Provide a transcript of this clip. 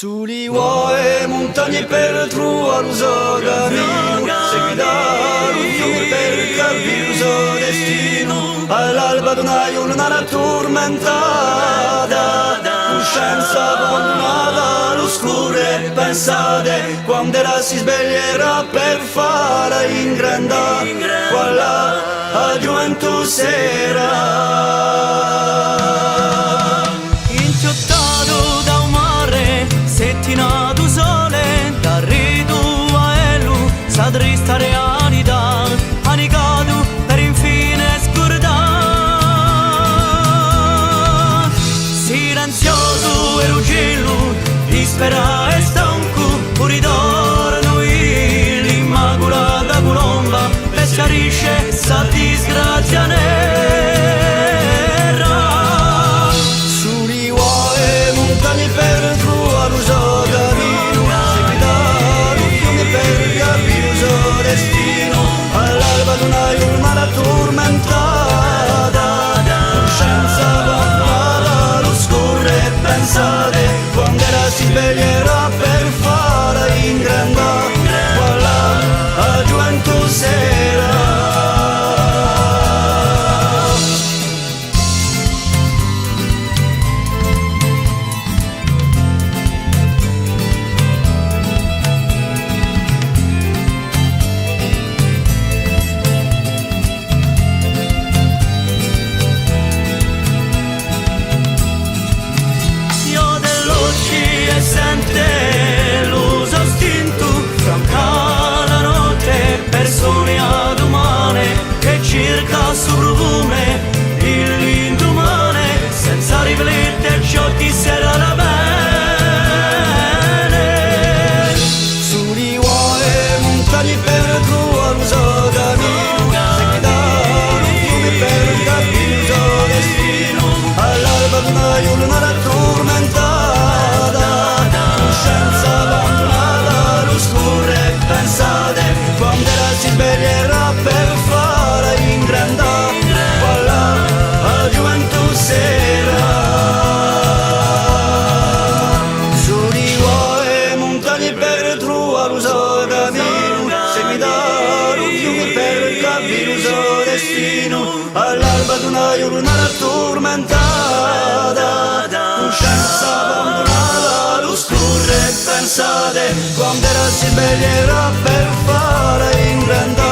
Sulle uoe montagne per trovare il suo cammino, seguitare un fiume per capire il suo destino. All'alba d'una giornata tormentata, coscienza abbandonata all'oscuro e pensate, quando era si sveglierà per fare in grande, quella a gioventù sera. Inchiottato da un mare, settinato sole, da ritu a elu, sa trista realtà, anicato per infine scordare. Silenzioso e l'uccello, dispera e stanco, pure ritorno l'immacolata colomba, pescarisce sa disgrazia nera. Sulle uoe montagne per trovare il suo cammino, seguitare un fiume per capire il suo destino. All'alba d'una giornata tormentata, coscienza abbandonata all'oscuro e pensate, quando era si sveglierà per fare in grande, quella a gioventù sera. Sente lo sostinto, franca la notte, persone ad umane che cerca sul profume l'indomane, senza riflettere ciò che sarà la bene. Sulle uoe montagne per trovare il suo cammino, seguitare un fiume per capire il suo destino. All'alba d'una giornata tormentata, coscienza abbandonata all'oscuro e pensate, quando era si sveglierà per fare in grande, quella a gioventù sera. Sulle uoe montagne per trovare il suo cammino, seguitare un fiume per capire il suo destino. All'alba d'una giornata tormentata, coscienza abbandonata all'oscuro e pensate, quando era si sveglierà per fare in grande.